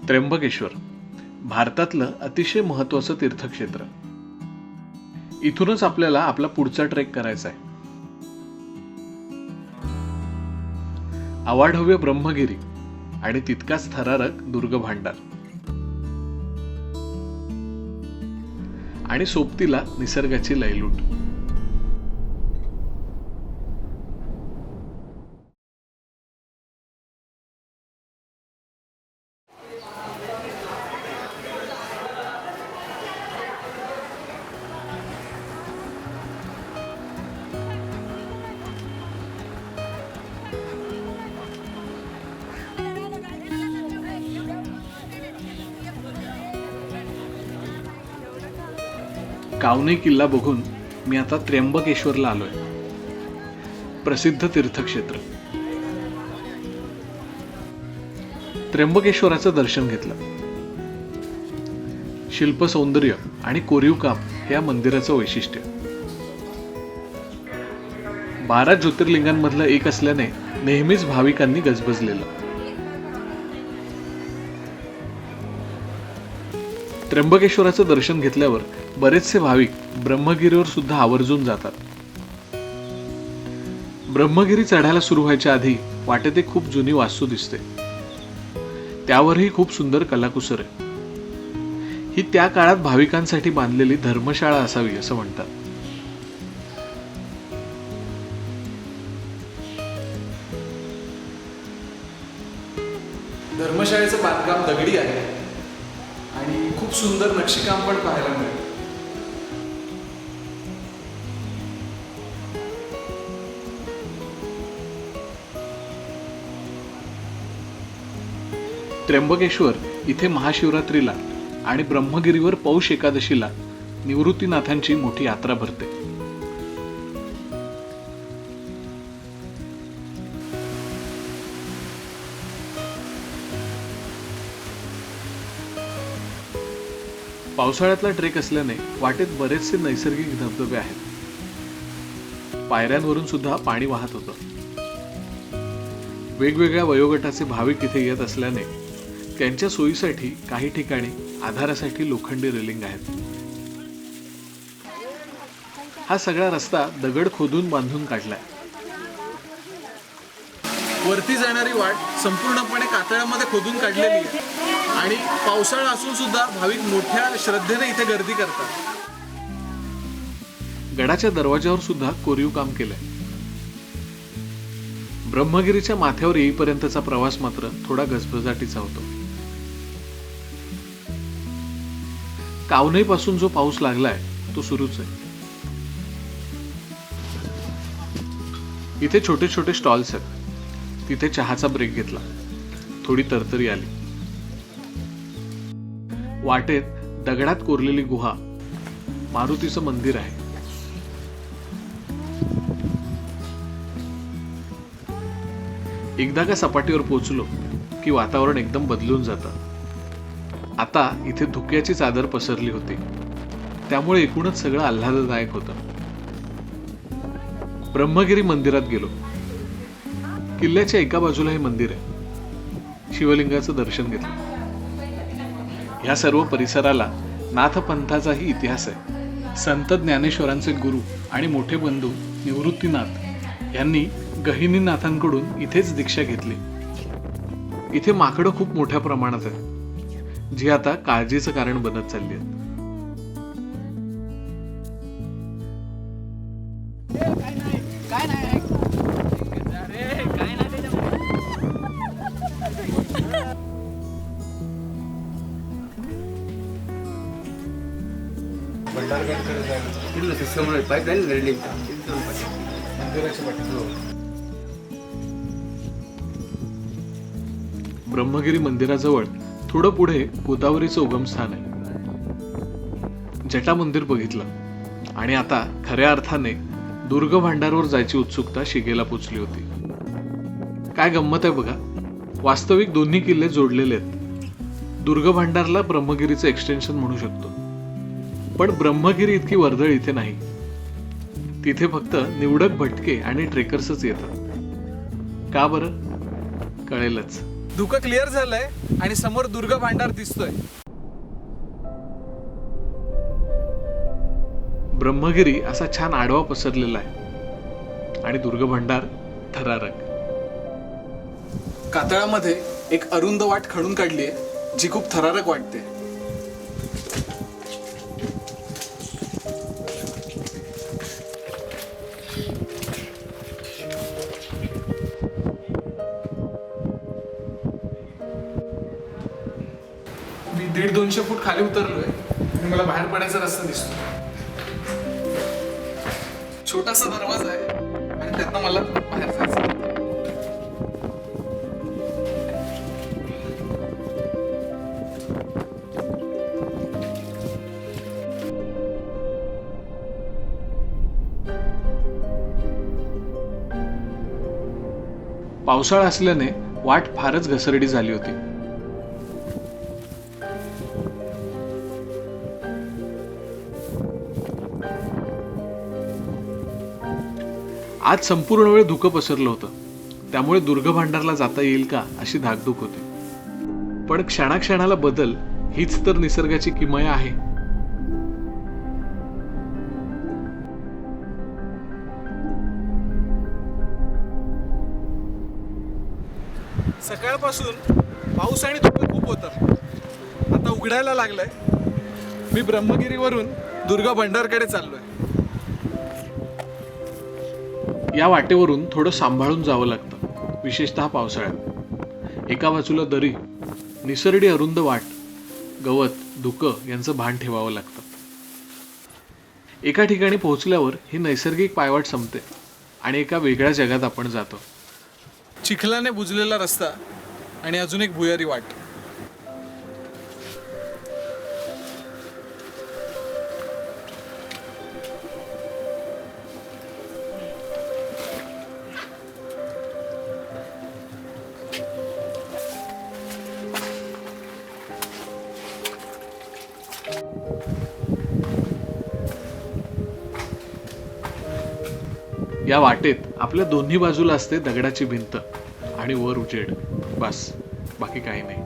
त्र्यंबकेश्वर भारतातलं अतिशय महत्त्वाचं तीर्थक्षेत्र. इथूनच आपल्याला आपला पुढचा ट्रेक करायचा आहे. अवाढव्य ब्रह्मगिरी आणि तितकाच थरारक दुर्ग भांडार आणि सोबतीला निसर्गाची लयलूट. कावने किल्ला बघून मी आता त्र्यंबकेश्वरला आलोय. प्रसिद्ध तीर्थक्षेत्र. त्र्यंबकेश्वराचं दर्शन घेतलं. शिल्प सौंदर्य आणि कोरीव काम हे या मंदिराचं वैशिष्ट्य. 12 ज्योतिर्लिंगांमधलं एक असल्याने नेहमीच भाविकांनी गजबजलेलं. त्र्यंबकेश्वराचं दर्शन घेतल्यावर बरेचसे भाविक ब्रह्मगिरीवर सुद्धा आवर्जून जातात. ब्रह्मगिरी चढायला सुरू व्हायच्या आधी वाटेत एक खूप जुनी वास्तू दिसते. त्यावरही खूप सुंदर कलाकुसर आहे. ही त्या काळात भाविकांसाठी बांधलेली धर्मशाळा असावी असं म्हणतात. धर्मशाळेचं बांधकाम दगडी आहे आणि खूप सुंदर नक्षीकाम पण पाहायला मिळेल. त्र्यंबकेश्वर इथे महाशिवरात्रीला आणि ब्रह्मगिरीवर पौष एकादशीला निवृत्तीनाथांची मोठी यात्रा भरते. पावसाळ्यातला ट्रेक असल्याने वाटेत बरेचसे नैसर्गिक धबधबे आहेत. पायऱ्यांवरून सुद्धा पाणी वाहत होतं. वेगवेगळ्या वयोगटाचे भाविक इथे येत असल्याने त्यांच्या सोयीसाठी काही ठिकाणी आधारासाठी लोखंडी रेलिंग आहेत. हा सगळा रस्ता दगड खोदून बांधून काढलाय. वरती जाणारी वाट संपूर्णपणे कातळामध्ये खोदून काढलेली आहे आणि पावसाळा असून सुद्धा भाविक मोठ्या श्रद्धेने इथे गर्दी करतात. गडाच्या दरवाजावर सुद्धा कोरीव काम केलंय. ब्रह्मगिरीच्या माथ्यावर येईपर्यंतचा प्रवास मात्र थोडा गजबजाटीचा होतो. कावनेपासून जो पाऊस लागलाय तो सुरूच आहे. इथे छोटे छोटे स्टॉल्स आहेत. तिथे चहाचा ब्रेक घेतला. थोडी तरतरी आली. वाटेत दगडात कोरलेली गुहा, मारुतीचं मंदिर आहे. एकदा का सपाटीवर पोहोचलो की वातावरण एकदम बदलून जातं. आता इथे धुक्याची चादर पसरली होती. त्यामुळे एकूणच सगळं आल्हाददायक होतं. ब्रह्मगिरी मंदिरात गेलो. किल्ल्याच्या एका बाजूला हे मंदिर आहे. शिवलिंगाचं दर्शन घेतलं. ह्या सर्व परिसराला नाथपंथाचाही इतिहास आहे. संत ज्ञानेश्वरांचे गुरु आणि मोठे बंधू निवृत्तीनाथ यांनी गहिनीनाथांकडून इथेच दीक्षा घेतली. इथे माकडं खूप मोठ्या प्रमाणात आहेत, जी आता काळजीचं कारण बनत चालली आहेत. ब्रह्मगिरी मंदिराजवळ थोडं पुढे गोदावरीचं उगमस्थान आहे. जटा मंदिर बघितलं आणि आता खऱ्या अर्थाने दुर्ग भांडारवर जायची उत्सुकता शिगेला पोचली होती. काय गंमत आहे बघा. वास्तविक दोन्ही किल्ले जोडलेले आहेत. दुर्ग भांडारला ब्रह्मगिरीचं एक्सटेन्शन म्हणू शकतो. पण ब्रह्मगिरी इतकी वर्दळ इथे नाही. तिथे फक्त निवडक भटके आणि ट्रेकर्सच येतात. का बरं? कळेलच. धुकं क्लिअर झालंय आणि समोर दुर्ग भांडार दिसतोय. ब्रह्मगिरी असा छान आडवा पसरलेला आहे आणि दुर्ग भांडार थरारक. कातळामध्ये एक अरुंद वाट खणून काढली आहे जी खूप थरारक वाटते. मी 150-200 फूट खाली उतरलोय आणि मला बाहेर पडायचा रस्ता दिसतो. छोटासा दरवाजा आहे आणि त्यातनं मला बाहेर जायचं. पावसाळा असल्याने वाट फारच घसरडी झाली होती. आज संपूर्ण वेळ धुकं पसरलं होतं, त्यामुळे दुर्ग भांडारला जाता येईल का अशी धाकधूक होती. पण क्षणाक्षणाला बदल हीच तर निसर्गाची किमया आहे. सकाळपासून पाऊस आणि धुकं खूप होतं. आता उघडायला लागलंय. मी ब्रह्मगिरीवरून दुर्गा भंडारकडे चाललोय. या वाटेवरून थोडं सांभाळून जावं लागतं, विशेषतः पावसाळ्यात. एका बाजूला दरी, निसरडी अरुंद वाट, गवत, धुकं यांचं भान ठेवावं लागतं. एका ठिकाणी पोहोचल्यावर ही नैसर्गिक पायवाट संपते आणि एका वेगळ्या जगात आपण जातो. चिखलाने बुजलेला रस्ता आणि अजून एक भुयारी वाट. या वाटेत आपल्या दोन्ही बाजूला असते दगडाची भिंत आणि वर उजेड, बस, बाकी काही नाही.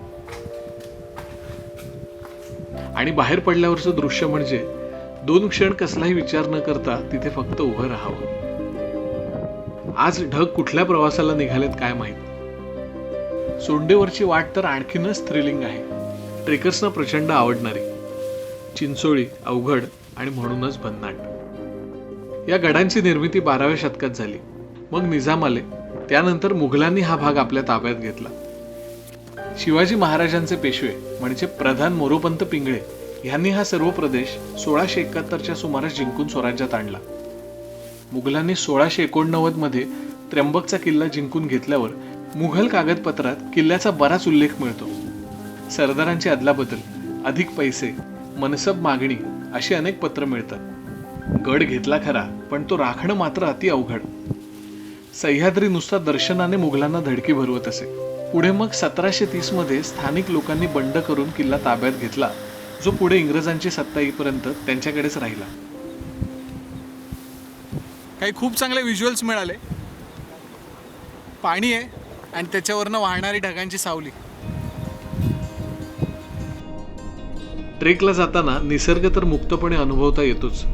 आणि बाहेर पडल्यावरचं दृश्य म्हणजे 2 क्षण कसलाही विचार न करता तिथे फक्त उभं राहावं. आज ढग कुठल्या प्रवासाला निघालेत काय माहित. सोंडेवरची वाट तर आणखीनच थ्रिलिंग आहे, ट्रेकर्सना प्रचंड आवडणारी. चिंचोळी, अवघड आणि म्हणूनच भन्नाट. या गडांची निर्मिती 12व्या शतकात झाली. मग निजाम आले, त्यानंतर मुघलांनी हा भाग आपल्या ताब्यात घेतला. शिवाजी महाराजांचे पेशवे म्हणजे प्रधान मोरोपंत पिंगळे यांनी हा सर्व प्रदेश 1671च्या सुमारास जिंकून स्वराज्यात आणला. मुघलांनी 1689 मध्ये त्र्यंबकचा किल्ला जिंकून घेतल्यावर मुघल कागदपत्रात किल्ल्याचा बराच उल्लेख मिळतो. सरदारांची अदलाबदल, अधिक पैसे, मनसब मागणी अशी अनेक पत्र मिळतात. गड घेतला खरा, पण तो राखणं मात्र अति अवघड. सह्याद्री नुसता दर्शनाने मुघलांना धडकी भरवत असे. पुढे मग 1730 मध्ये स्थानिक लोकांनी बंड करून किल्ला ताब्यात घेतला, जो पुढे इंग्रजांची सत्ता येईपर्यंत त्यांच्याकडेच राहिला. काही खूप चांगले व्हिज्युअल्स मिळाले. पाणी आहे आणि त्याच्यावरनं वाहणारी ढगांची सावली. ट्रेकला जाताना निसर्ग तर मुक्तपणे अनुभवता येतोच,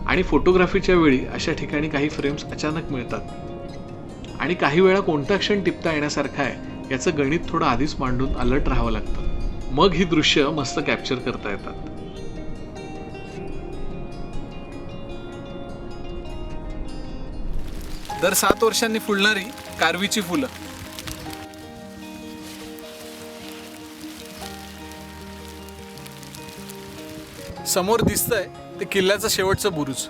आणि फोटोग्राफीच्या वेळी अशा ठिकाणी काही फ्रेम्स अचानक मिळतात आणि काही वेळा कोणता क्षण टिपता येण्यासारखा आहे याचं गणित थोडं आधीच मांडून अलर्ट राहावं लागतं. मग ही दृश्य मस्त कॅप्चर करता येतात. दर 7 वर्षांनी फुलणारी कारवीची फुलं. समोर दिसतंय ते किल्ल्याचं शेवटचं बुरुज.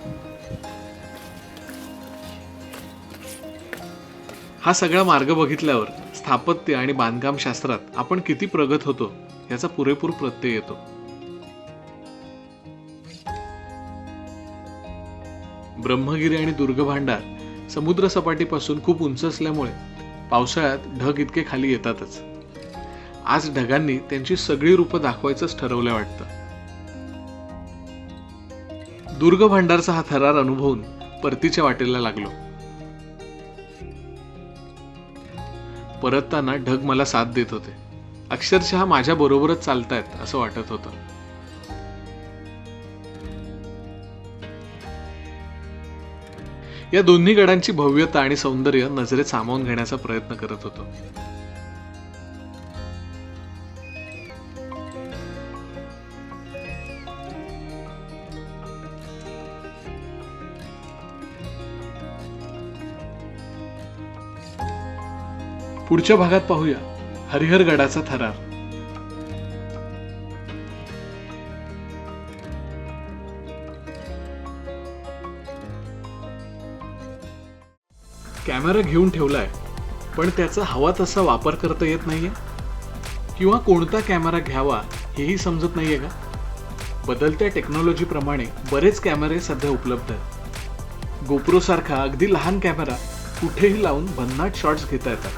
हा सगळा मार्ग बघितल्यावर स्थापत्य आणि बांधकाम शास्त्रात आपण किती प्रगत होतो याचा पुरेपूर प्रत्यय येतो. ब्रह्मगिरी आणि दुर्ग भांडार समुद्र सपाटीपासून खूप उंच असल्यामुळे पावसाळ्यात ढग इतके खाली येतातच. आज ढगांनी त्यांची सगळी रूपं दाखवायचंच ठरवलं वाटतं. दुर्ग भांडारचा हा थरार अनुभवून परतीच्या वाटेला लागलो. परतताना ढग मला साथ देत होते. अक्षरशः माझ्या बरोबरच चालतायत असं वाटत होतं. या दोन्ही गडांची भव्यता आणि सौंदर्य नजरेत सामावून घेण्याचा प्रयत्न करत होतो. पुढच्या भागात पाहूया हरिहर गडाचा थरार. कॅमेरा घेऊन ठेवलाय, पण त्याचा हवा तसा वापर करता येत नाहीये, किंवा कोणता कॅमेरा घ्यावा हेही समजत नाहीये का? बदलत्या टेक्नॉलॉजी प्रमाणे बरेच कॅमेरे सध्या उपलब्ध आहेत. गोप्रो सारखा अगदी लहान कॅमेरा कुठेही लावून भन्नाट शॉट्स घेता येतात.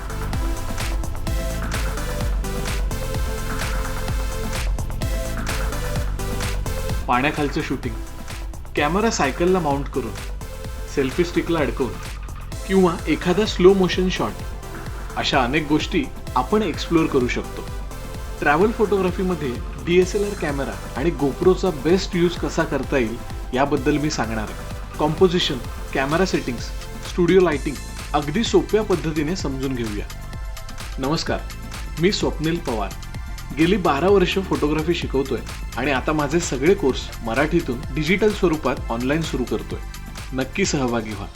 पाण्याखालचं शूटिंग, कॅमेरा सायकलला माउंट करून, सेल्फी स्टिकला अडकवून, किंवा एखादा स्लो मोशन शॉट, अशा अनेक गोष्टी आपण एक्सप्लोअर करू शकतो. ट्रॅव्हल फोटोग्राफीमध्ये DSLR कॅमेरा आणि गोप्रोचा बेस्ट यूज कसा करता येईल याबद्दल मी सांगणार आहे. Composition, camera settings, studio lighting अगदी सोप्या पद्धतीने समजून घेऊया. नमस्कार, मी स्वप्नील पवार. गेली 12 वर्ष फोटोग्राफी शिकवतोय आणि आता माझे सगळे कोर्स मराठीतून डिजिटल स्वरूपात ऑनलाईन सुरू करतोय. नक्की सहभागी व्हा.